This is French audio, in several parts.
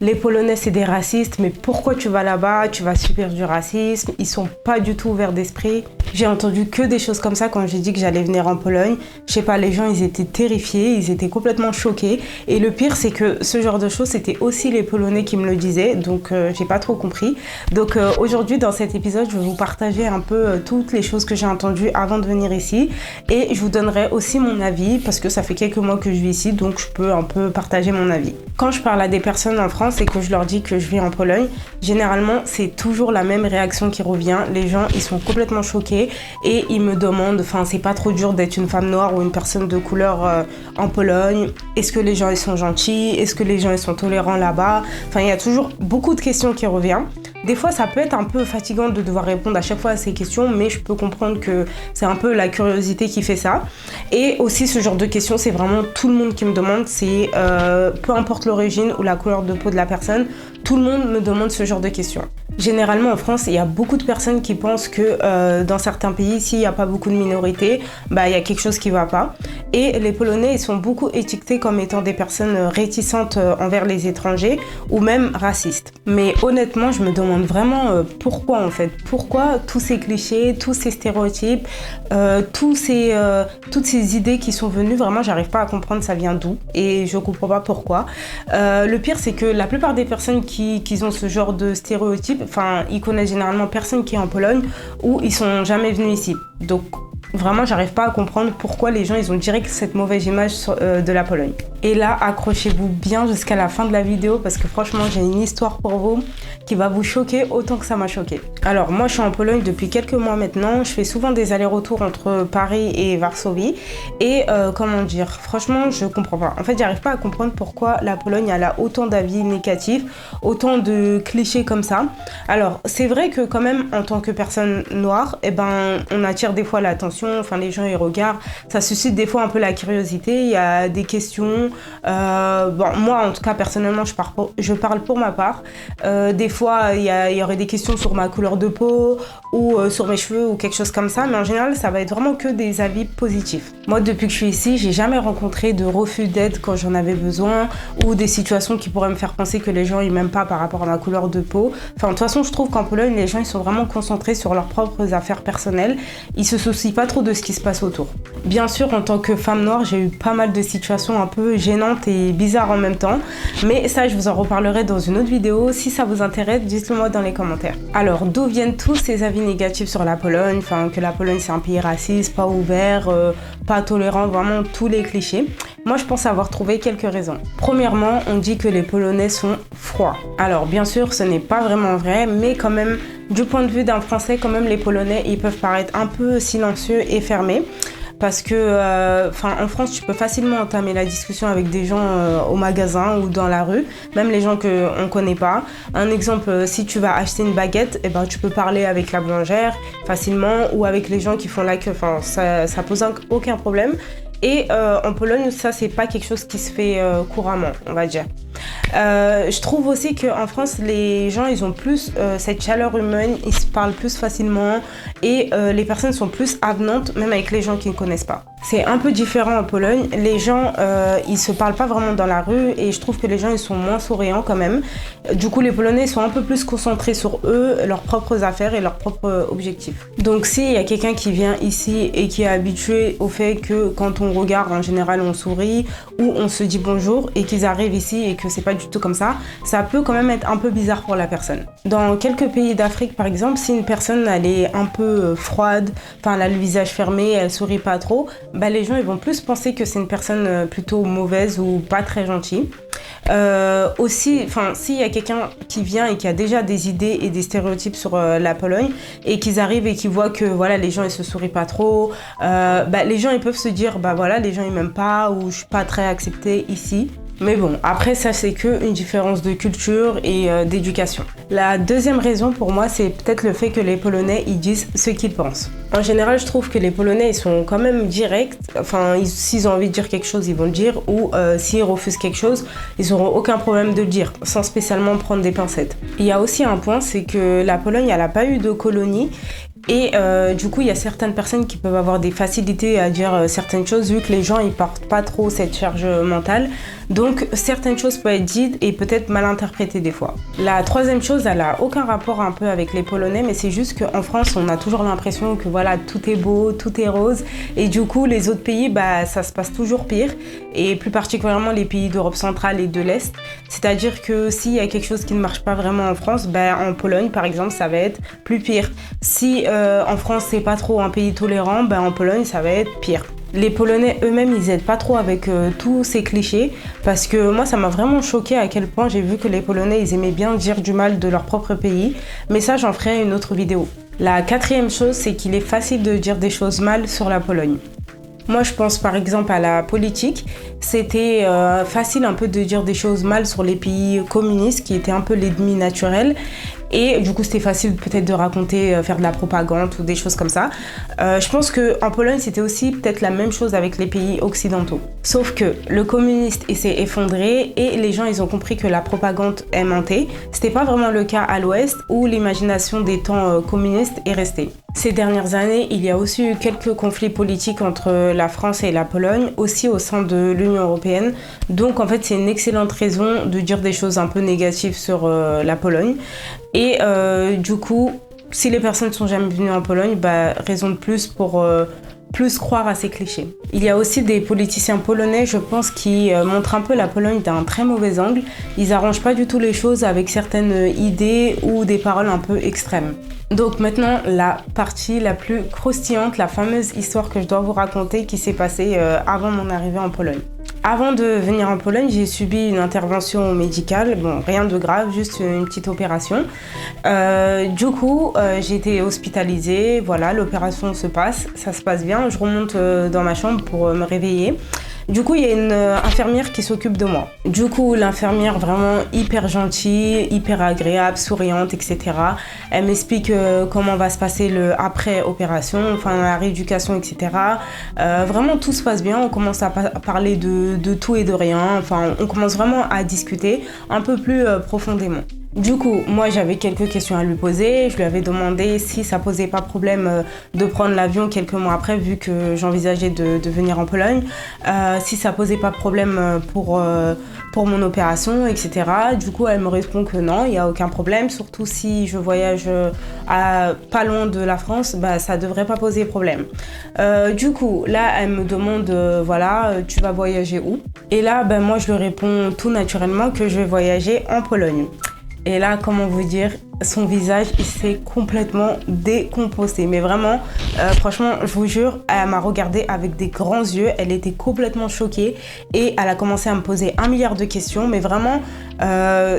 les Polonais c'est des racistes, mais pourquoi tu vas là-bas, tu vas subir du racisme, ils sont pas du tout ouverts d'esprit. J'ai entendu que des choses comme ça quand j'ai dit que j'allais venir en Pologne. Je sais pas, les gens ils étaient terrifiés, ils étaient complètement choqués. Et le pire c'est que ce genre de choses c'était aussi les Polonais qui me le disaient, donc j'ai pas trop compris. Donc aujourd'hui dans cet épisode je vais vous partager un peu toutes les choses que j'ai entendues avant de venir ici. Et je vous donnerai aussi mon avis parce que ça fait quelques mois que je vis ici, donc je peux un peu partager mon avis. Quand je parle à des personnes en France et que je leur dis que je vis en Pologne, généralement c'est toujours la même réaction qui revient. Les gens ils sont complètement choqués et ils me demandent, enfin c'est pas trop dur d'être une femme noire ou une personne de couleur en Pologne. Est-ce que les gens ils sont gentils? Est-ce que les gens ils sont tolérants là-bas? Enfin il y a toujours beaucoup de questions qui reviennent. Des fois, ça peut être un peu fatigant de devoir répondre à chaque fois à ces questions, mais je peux comprendre que c'est un peu la curiosité qui fait ça. Et aussi, ce genre de questions, c'est vraiment tout le monde qui me demande. C'est peu importe l'origine ou la couleur de peau de la personne, tout le monde me demande ce genre de questions. Généralement, en France, il y a beaucoup de personnes qui pensent que dans certains pays, s'il n'y a pas beaucoup de minorités, il y a quelque chose qui ne va pas. Et les Polonais, ils sont beaucoup étiquetés comme étant des personnes réticentes envers les étrangers ou même racistes. Mais honnêtement, je me demande vraiment pourquoi en fait. Pourquoi tous ces clichés, tous ces stéréotypes, toutes ces idées qui sont venues, vraiment, j'arrive pas à comprendre ça vient d'où et je comprends pas pourquoi. Le pire, c'est que la plupart des personnes qui ont ce genre de stéréotypes, enfin, ils connaissent généralement personne qui est en Pologne ou ils sont jamais venus ici. Donc, vraiment, j'arrive pas à comprendre pourquoi les gens ils ont direct cette mauvaise image de la Pologne. Et là, accrochez-vous bien jusqu'à la fin de la vidéo parce que franchement, j'ai une histoire pour vous qui va vous choquer autant que ça m'a choqué. Alors, moi, je suis en Pologne depuis quelques mois maintenant. Je fais souvent des allers-retours entre Paris et Varsovie. Et comment dire, franchement, je comprends pas. En fait, j'arrive pas à comprendre pourquoi la Pologne elle a autant d'avis négatifs, autant de clichés comme ça. Alors, c'est vrai que quand même, en tant que personne noire, on attire des fois l'attention. Enfin, les gens ils regardent, ça suscite des fois un peu la curiosité. Il y a des questions. Moi, en tout cas, personnellement, je parle pour ma part. Des fois, il y aurait des questions sur ma couleur de peau ou sur mes cheveux ou quelque chose comme ça. Mais en général, ça va être vraiment que des avis positifs. Moi, depuis que je suis ici, j'ai jamais rencontré de refus d'aide quand j'en avais besoin ou des situations qui pourraient me faire penser que les gens ils m'aiment pas par rapport à ma couleur de peau. Enfin, de toute façon, je trouve qu'en Pologne, les gens ils sont vraiment concentrés sur leurs propres affaires personnelles. Ils se soucient pas trop de ce qui se passe autour. Bien sûr, en tant que femme noire, j'ai eu pas mal de situations un peu gênantes et bizarres en même temps. Mais ça, je vous en reparlerai dans une autre vidéo. Si ça vous intéresse, dites-le moi dans les commentaires. Alors, d'où viennent tous ces avis négatifs sur la Pologne? Enfin, que la Pologne, c'est un pays raciste, pas ouvert, pas tolérant, vraiment tous les clichés. Moi, je pense avoir trouvé quelques raisons. Premièrement, on dit que les Polonais sont froids. Alors, bien sûr, ce n'est pas vraiment vrai, mais quand même, du point de vue d'un Français, quand même, les Polonais, ils peuvent paraître un peu silencieux et fermés. Parce que, en France, tu peux facilement entamer la discussion avec des gens au magasin ou dans la rue, même les gens qu'on ne connaît pas. Un exemple, si tu vas acheter une baguette, tu peux parler avec la boulangère facilement ou avec les gens qui font la queue. Enfin, ça pose aucun problème. Et en Pologne, ça, c'est pas quelque chose qui se fait couramment, on va dire. Je trouve aussi qu'en France, les gens, ils ont plus cette chaleur humaine, ils se parlent plus facilement et les personnes sont plus avenantes, même avec les gens qui ne connaissent pas. C'est un peu différent en Pologne. Les gens, ils se parlent pas vraiment dans la rue et je trouve que les gens, ils sont moins souriants quand même. Du coup, les Polonais sont un peu plus concentrés sur eux, leurs propres affaires et leurs propres objectifs. Donc, s'il y a quelqu'un qui vient ici et qui est habitué au fait que quand on regarde, en général, on sourit ou on se dit bonjour et qu'ils arrivent ici et que c'est pas du tout comme ça peut quand même être un peu bizarre pour la personne. Dans quelques pays d'Afrique, par exemple, si une personne elle est un peu froide, enfin elle a le visage fermé, elle sourit pas trop, les gens ils vont plus penser que c'est une personne plutôt mauvaise ou pas très gentille. Aussi, s'il y a quelqu'un qui vient et qui a déjà des idées et des stéréotypes sur la Pologne et qu'ils arrivent et qu'ils voient que voilà les gens ils se sourient pas trop, les gens ils peuvent se dire les gens ils m'aiment pas ou je suis pas très acceptée ici. Mais bon, après ça c'est qu'une différence de culture et d'éducation. La deuxième raison pour moi c'est peut-être le fait que les Polonais ils disent ce qu'ils pensent. En général je trouve que les Polonais ils sont quand même directs, s'ils ont envie de dire quelque chose ils vont le dire ou s'ils refusent quelque chose ils n'auront aucun problème de le dire sans spécialement prendre des pincettes. Il y a aussi un point, c'est que la Pologne elle n'a pas eu de colonie. Et du coup, il y a certaines personnes qui peuvent avoir des facilités à dire certaines choses vu que les gens ils portent pas trop cette charge mentale. Donc certaines choses peuvent être dites et peut-être mal interprétées des fois. La troisième chose, elle a aucun rapport un peu avec les Polonais, mais c'est juste qu'en France, on a toujours l'impression que voilà, tout est beau, tout est rose. Et du coup, les autres pays, bah, ça se passe toujours pire. Et plus particulièrement les pays d'Europe centrale et de l'Est. C'est-à-dire que s'il y a quelque chose qui ne marche pas vraiment en France, bah, en Pologne, par exemple, ça va être plus pire. Si en France, c'est pas trop un pays tolérant, bah, en Pologne, ça va être pire. Les Polonais eux-mêmes, ils aident pas trop avec tous ces clichés parce que moi, ça m'a vraiment choqué à quel point j'ai vu que les Polonais, ils aimaient bien dire du mal de leur propre pays. Mais ça, j'en ferai une autre vidéo. La quatrième chose, c'est qu'il est facile de dire des choses mal sur la Pologne. Moi, je pense par exemple à la politique. C'était facile un peu de dire des choses mal sur les pays communistes qui étaient un peu l'ennemi naturel. Et du coup, c'était facile peut-être de raconter, faire de la propagande ou des choses comme ça. Je pense qu'en Pologne, c'était aussi peut-être la même chose avec les pays occidentaux. Sauf que le communiste s'est effondré et les gens, ils ont compris que la propagande est mentée. C'était pas vraiment le cas à l'Ouest où l'imagination des temps communistes est restée. Ces dernières années, il y a aussi eu quelques conflits politiques entre la France et la Pologne, aussi au sein de l'Union européenne. Donc en fait, c'est une excellente raison de dire des choses un peu négatives sur la Pologne. Et du coup, si les personnes ne sont jamais venues en Pologne, bah, raison de plus pour plus croire à ces clichés. Il y a aussi des politiciens polonais, je pense, qui montrent un peu la Pologne d'un très mauvais angle. Ils n'arrangent pas du tout les choses avec certaines idées ou des paroles un peu extrêmes. Donc maintenant, la partie la plus croustillante, la fameuse histoire que je dois vous raconter qui s'est passée avant mon arrivée en Pologne. Avant de venir en Pologne, j'ai subi une intervention médicale, bon, rien de grave, juste une petite opération. Du coup, j'ai été hospitalisée, voilà, l'opération se passe, ça se passe bien, je remonte dans ma chambre pour me réveiller. Du coup, il y a une infirmière qui s'occupe de moi. Du coup, l'infirmière vraiment hyper gentille, hyper agréable, souriante, etc. Elle m'explique comment va se passer le après-opération, enfin la rééducation, etc. Vraiment, tout se passe bien. On commence à parler de tout et de rien. Enfin, on commence vraiment à discuter un peu plus profondément. Du coup, moi j'avais quelques questions à lui poser. Je lui avais demandé si ça posait pas problème de prendre l'avion quelques mois après, vu que j'envisageais de venir en Pologne. Si ça posait pas problème pour mon opération, etc. Du coup, elle me répond que non, il n'y a aucun problème. Surtout si je voyage pas loin de la France, bah, ça devrait pas poser problème. Du coup, là, elle me demande, voilà, tu vas voyager où? Et là, ben, moi je lui réponds tout naturellement que je vais voyager en Pologne. Et là, comment vous dire, son visage, il s'est complètement décomposé. Mais vraiment, franchement, je vous jure, elle m'a regardé avec des grands yeux. Elle était complètement choquée et elle a commencé à me poser 1 milliard de questions. Mais vraiment,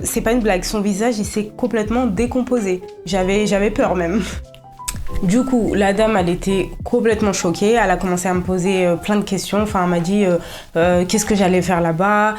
c'est pas une blague. Son visage, il s'est complètement décomposé. J'avais peur même. Du coup, la dame, elle était complètement choquée. Elle a commencé à me poser plein de questions. Enfin, elle m'a dit qu'est-ce que j'allais faire là-bas,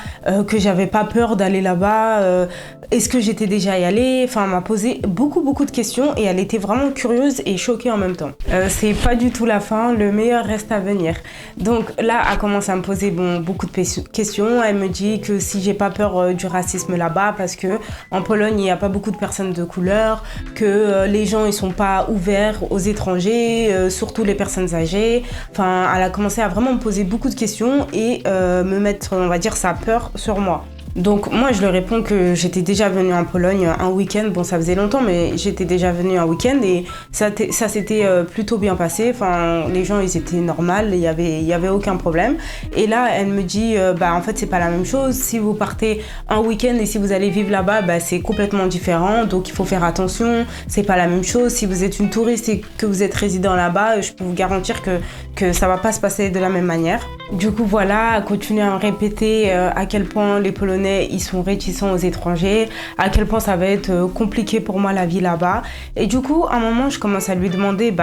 que j'avais pas peur d'aller là-bas, est-ce que j'étais déjà y allée. Enfin, elle m'a posé beaucoup de questions et elle était vraiment curieuse et choquée en même temps. C'est pas du tout la fin, le meilleur reste à venir. Donc là, elle commence à me poser beaucoup de questions. Elle me dit que si j'ai pas peur du racisme là-bas, parce que en Pologne, il n'y a pas beaucoup de personnes de couleur, que les gens ils sont pas ouverts aux étrangers, surtout les personnes âgées. Enfin, elle a commencé à vraiment me poser beaucoup de questions et me mettre, on va dire, sa peur sur moi. Donc moi je lui réponds que j'étais déjà venue en Pologne un week-end, bon ça faisait longtemps mais j'étais déjà venue un week-end et ça s'était plutôt bien passé, enfin les gens ils étaient normaux, il y avait aucun problème. Et là elle me dit en fait c'est pas la même chose, si vous partez un week-end et si vous allez vivre là-bas c'est complètement différent, donc il faut faire attention, c'est pas la même chose, si vous êtes une touriste et que vous êtes résident là-bas, je peux vous garantir que ça va pas se passer de la même manière. Du coup voilà, elle continue à me répéter à quel point les Polonais ils sont réticents aux étrangers, à quel point ça va être compliqué pour moi la vie là-bas. Et du coup, à un moment, je commence à lui demander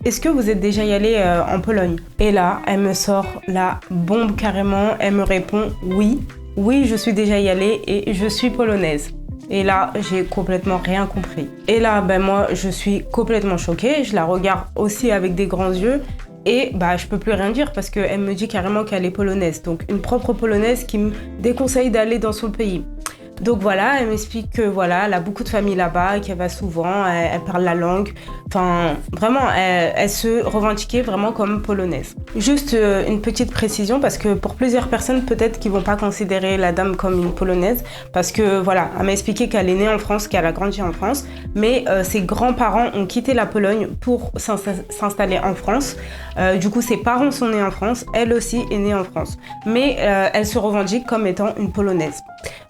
est-ce que vous êtes déjà y allé en Pologne? Et là, elle me sort la bombe carrément. Elle me répond oui, je suis déjà y allée et je suis polonaise. Et là, j'ai complètement rien compris. Et là, moi, je suis complètement choquée. Je la regarde aussi avec des grands yeux. Et je peux plus rien dire parce qu'elle me dit carrément qu'elle est polonaise. Donc une propre polonaise qui me déconseille d'aller dans son pays. Donc voilà, elle m'explique que voilà, elle a beaucoup de familles là-bas, qu'elle va souvent, elle parle la langue. Enfin, vraiment, elle se revendiquait vraiment comme polonaise. Juste une petite précision, parce que pour plusieurs personnes, peut-être qu'ils vont pas considérer la dame comme une polonaise, parce que voilà, elle m'a expliqué qu'elle est née en France, qu'elle a grandi en France, mais ses grands-parents ont quitté la Pologne pour s'installer en France. Du coup, ses parents sont nés en France, elle aussi est née en France, mais elle se revendique comme étant une polonaise.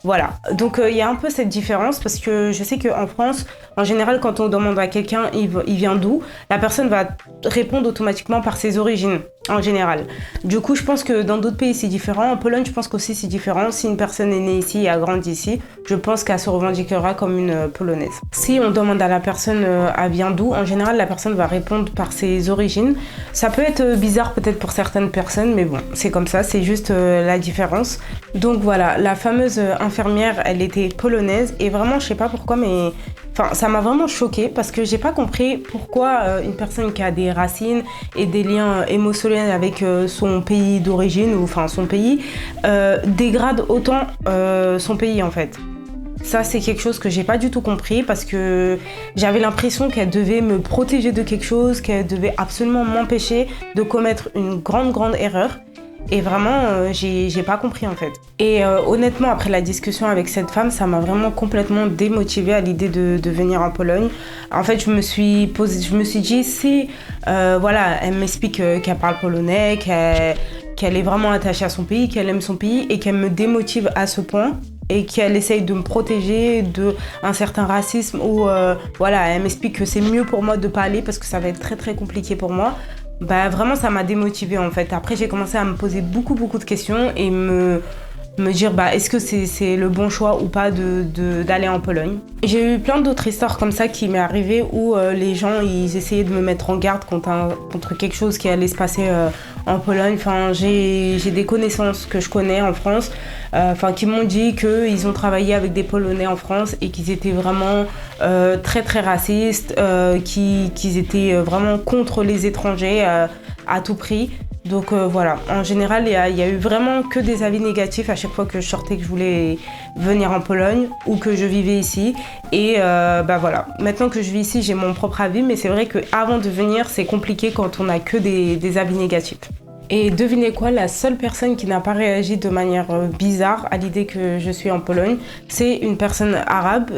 Voilà, donc il y a un peu cette différence parce que je sais qu'en France, en général, quand on demande à quelqu'un il vient d'où, la personne va répondre automatiquement par ses origines, en général. Du coup, je pense que dans d'autres pays, c'est différent. En Pologne, je pense qu'aussi c'est différent. Si une personne est née ici et a grandi ici, je pense qu'elle se revendiquera comme une polonaise. Si on demande à la personne elle vient d'où, en général, la personne va répondre par ses origines. Ça peut être bizarre peut-être pour certaines personnes, mais bon, c'est comme ça, c'est juste la différence. Donc voilà, la fameuse infirmière, elle était polonaise et vraiment, je sais pas pourquoi, mais enfin, ça m'a vraiment choquée parce que j'ai pas compris pourquoi une personne qui a des racines et des liens émotionnels avec son pays d'origine ou enfin son pays dégrade autant son pays en fait. Ça, c'est quelque chose que j'ai pas du tout compris parce que j'avais l'impression qu'elle devait me protéger de quelque chose, qu'elle devait absolument m'empêcher de commettre une grande erreur. Et vraiment, j'ai pas compris en fait. Et honnêtement, après la discussion avec cette femme, ça m'a vraiment complètement démotivée à l'idée de venir en Pologne. En fait, je me suis dit, si voilà, elle m'explique qu'elle parle polonais, qu'elle est vraiment attachée à son pays, qu'elle aime son pays et qu'elle me démotive à ce point et qu'elle essaye de me protéger d'un certain racisme ou voilà, elle m'explique que c'est mieux pour moi de pas aller parce que ça va être très compliqué pour moi. Bah vraiment ça m'a démotivée en fait. Après j'ai commencé à me poser beaucoup de questions et me dire bah est-ce que c'est le bon choix ou pas d'aller en Pologne. J'ai eu plein d'autres histoires comme ça qui m'est arrivé où les gens ils essayaient de me mettre en garde contre quelque chose qui allait se passer en Pologne. Enfin j'ai des connaissances que je connais en France qui m'ont dit qu'ils ont travaillé avec des Polonais en France et qu'ils étaient vraiment très racistes, qu'ils étaient vraiment contre les étrangers à tout prix. Donc voilà, en général, il y a eu vraiment que des avis négatifs à chaque fois que je sortais que je voulais venir en Pologne ou que je vivais ici. Et bah voilà, maintenant que je vis ici, j'ai mon propre avis, mais c'est vrai qu'avant de venir, c'est compliqué quand on n'a que des avis négatifs. Et devinez quoi, la seule personne qui n'a pas réagi de manière bizarre à l'idée que je suis en Pologne, c'est une personne arabe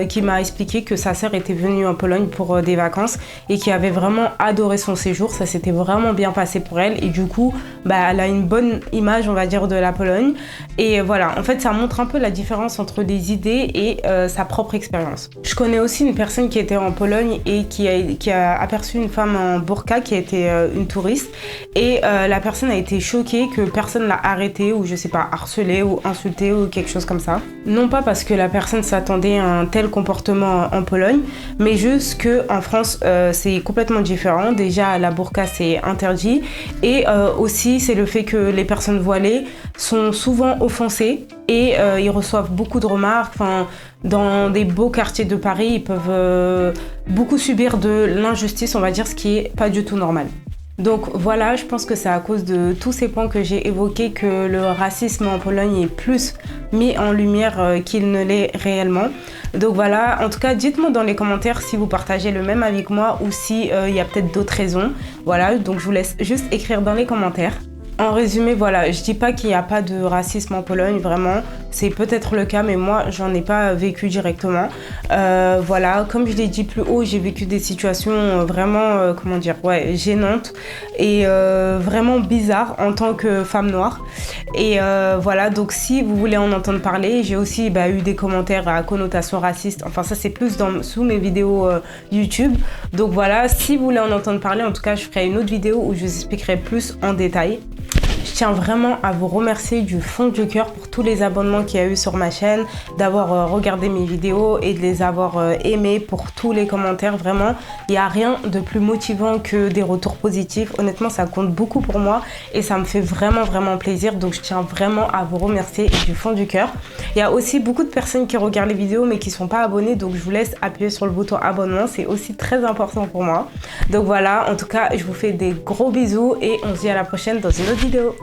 qui m'a expliqué que sa sœur était venue en Pologne pour des vacances et qui avait vraiment adoré son séjour. Ça s'était vraiment bien passé pour elle et du coup, bah, elle a une bonne image, on va dire, de la Pologne. Et voilà, en fait, ça montre un peu la différence entre les idées et sa propre expérience. Je connais aussi une personne qui était en Pologne et qui a aperçu une femme en burqa qui était une touriste et la personne a été choquée que personne l'a arrêtée ou je sais pas, harcelée ou insultée ou quelque chose comme ça. Non pas parce que la personne s'attendait à un tel comportement en Pologne, mais juste qu'en France c'est complètement différent. Déjà la burqa c'est interdit et aussi c'est le fait que les personnes voilées sont souvent offensées et ils reçoivent beaucoup de remarques. Enfin, dans des beaux quartiers de Paris, ils peuvent beaucoup subir de l'injustice, on va dire, ce qui est pas du tout normal. Donc voilà, je pense que c'est à cause de tous ces points que j'ai évoqués que le racisme en Pologne est plus mis en lumière qu'il ne l'est réellement. Donc voilà, en tout cas, dites-moi dans les commentaires si vous partagez le même avis que moi ou si y a peut-être d'autres raisons. Voilà, donc je vous laisse juste écrire dans les commentaires. En résumé, voilà, je dis pas qu'il n'y a pas de racisme en Pologne, vraiment, c'est peut-être le cas, mais moi, j'en ai pas vécu directement. Voilà, comme je l'ai dit plus haut, j'ai vécu des situations vraiment, gênantes et vraiment bizarres en tant que femme noire. Et voilà, donc si vous voulez en entendre parler, j'ai aussi eu des commentaires à connotation raciste. Enfin, ça, c'est plus sous mes vidéos YouTube. Donc voilà, si vous voulez en entendre parler, en tout cas, je ferai une autre vidéo où je vous expliquerai plus en détail. Je tiens vraiment à vous remercier du fond du cœur pour tous les abonnements qu'il y a eu sur ma chaîne, d'avoir regardé mes vidéos et de les avoir aimés, pour tous les commentaires. Vraiment, il n'y a rien de plus motivant que des retours positifs. Honnêtement, ça compte beaucoup pour moi et ça me fait vraiment plaisir. Donc, je tiens vraiment à vous remercier du fond du cœur. Il y a aussi beaucoup de personnes qui regardent les vidéos mais qui ne sont pas abonnées. Donc, je vous laisse appuyer sur le bouton abonnement. C'est aussi très important pour moi. Donc, voilà. En tout cas, je vous fais des gros bisous et on se dit à la prochaine dans une autre vidéo.